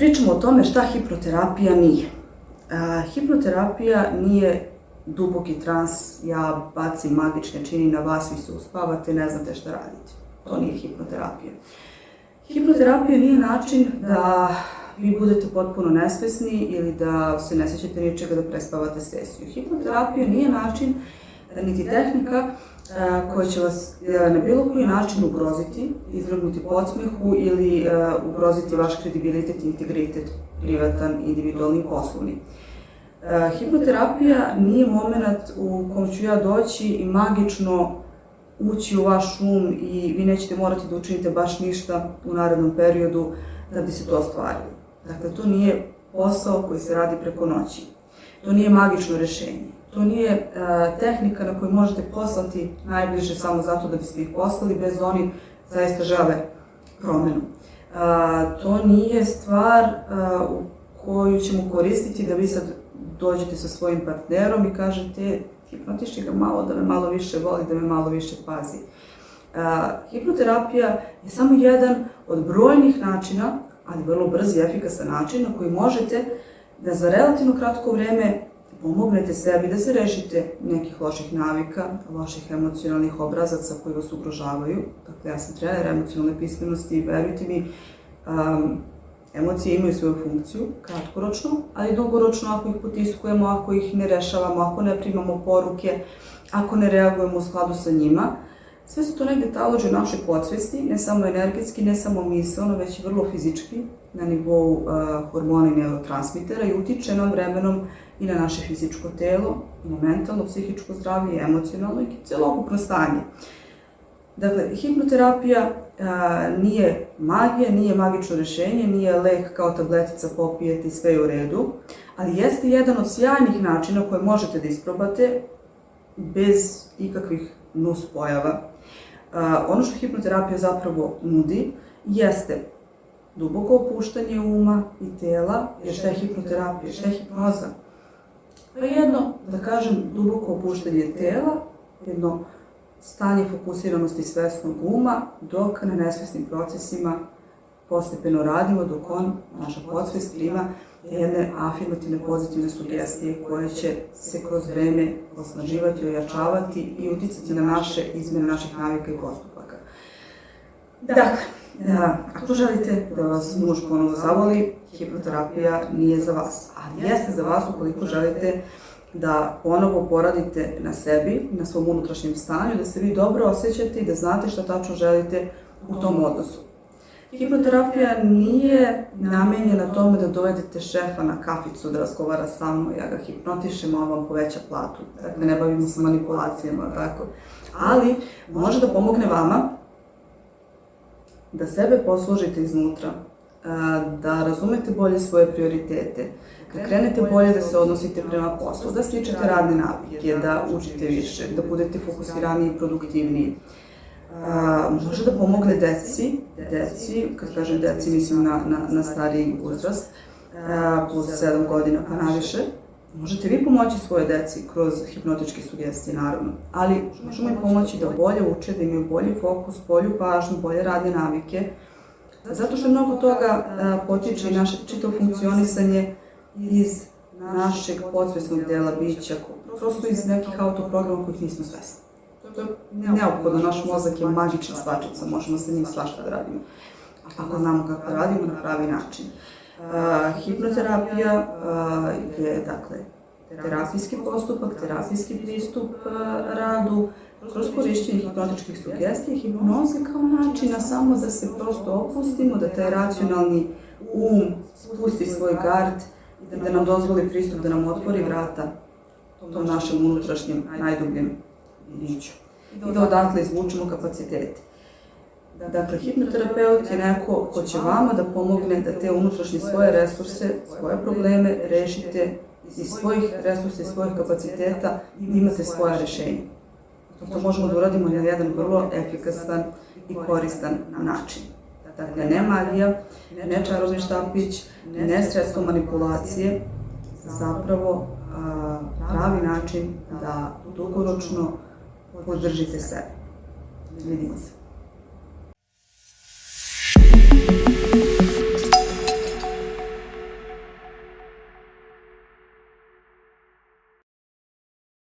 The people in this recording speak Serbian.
pričamo o tome šta hipnoterapija nije. Hipnoterapija nije duboki trans, ja bacim magične čini na vas, vi se uspavate, ne znate šta radite. To nije hipnoterapija. Hipnoterapija nije način da vi budete potpuno nesvesni ili da se ne sjećate ničega da prespavate sesiju. Hipnoterapija nije način, niti tehnika koja će vas na bilo koji način ugroziti, izvrgnuti podsmehu ili ugroziti vaš kredibilitet, integritet, privatan, individualni i poslovni. Hipnoterapija nije moment u kom ću ja doći i magično ući u vaš um i vi nećete morati da učinite baš ništa u narednom periodu da bi se to ostvarili. Dakle, to nije posao koji se radi preko noći. To nije magično rešenje. To nije tehnika na koju možete poslati najbliže samo zato da biste ih poslali, bez da oni zaista žele promenu. To nije stvar u koju ćemo koristiti da vi sad dođete sa svojim partnerom i kažete hipnotiši ga malo, da me malo više voli, da me malo više pazi. Hipnoterapija je samo jedan od brojnih načina, ali vrlo brz i efikasan način na koji možete da za relativno kratko vreme pomognete sebi da se rešite nekih loših navika, loših emocionalnih obrazaca koji vas ugrožavaju. Dakle, ja sam trener emocionalne pismenosti i verujte mi, emocije imaju svoju funkciju, kratkoročno, ali dugoročno ako ih potiskujemo, ako ih ne rešavamo, ako ne primamo poruke, ako ne reagujemo u skladu sa njima. Sve su to negde talođe u našoj podsvesti, ne samo energetski, ne samo misaono, već i vrlo fizički, na nivou hormona i neurotransmitera i utiče nam vremenom i na naše fizičko telo, i na mentalno, psihičko zdravlje, i emocionalno i celokupno stanje. Dakle, hipnoterapija nije magija, nije magično rešenje, nije lek kao tabletica popijete i sve je u redu, ali jeste jedan od sjajnih načina koje možete da isprobate bez ikakvih nuspojava. Ono što hipnoterapija zapravo nudi jeste duboko opuštanje uma i tela, jer šta je hipnoterapija, šta je hipnoza? Pa jedno, da kažem, duboko opuštanje tela, jedno stanje fokusiranosti svesnog uma, dok na nesvesnim procesima postepeno radimo, dok naša podsvest prima jedne afirmativne pozitivne sugestije koje će se kroz vreme osnaživati, ojačavati i uticati na naše izmene naših navika i postupaka. Dakle, ako želite da vas muž ponovo zavoli, hipnoterapija nije za vas, ali jeste za vas ukoliko želite da ponovo poradite na sebi, na svom unutrašnjem stanju, da se vi dobro osjećate i da znate šta tačno želite u tom odnosu. Hipnoterapija nije namenjena tome da dovedete šefa na kaficu da razgovara sa mnom, ja ga hipnotišem, a on vam poveća platu. Dakle, ne bavimo se manipulacijama, tako. Ali može da pomogne vama da sebe posložite iznutra, da razumete bolje svoje prioritete, da krenete bolje da se odnosite prema poslu, da sličite radne navike, da učite više, da budete fokusiraniji i produktivniji. Može da pomogne deci, kad kažem deci mislim na stariji uzrast, plus 7 godina pa naviše. Možete vi pomoći svoje deci kroz hipnotičke sugestije, naravno, ali možemo im pomoći da bolje uče, da imaju bolji fokus, bolju pažnju, bolje radne navike, zato što mnogo toga potiče i naše čitavo funkcionisanje iz našeg podsvesnog dela bića, prosto iz nekih autoprograma kojih nismo svesni. To je neophodno, naš mozak je magična stvačica, možemo sa njim svašta da radimo, ako znamo kako radimo na pravi način. Hipnoterapija je, dakle, terapijski postupak, terapijski pristup radu, kroz korišćenje hipnotičkih sugestija i hipnoze kao načina samo da se prosto opustimo, da taj racionalni um spusti svoj gard i da nam dozvoli pristup, da nam otvori vrata tom našem unutrašnjem, najdubljem biću i da odatle izvučemo kapacitete. Dakle, hipnoterapeut je neko ko će vama da pomogne da te unutrašnje svoje resurse, svoje probleme rešite iz svojih resursa i svojih kapaciteta i imate svoja rešenja. To možemo da uradimo na jedan vrlo efikasan i koristan način. Dakle, ne magija, ne čarobni štapić, ne sredstvo manipulacije, zapravo pravi način da dugoročno podržite sebe. Vidimo se.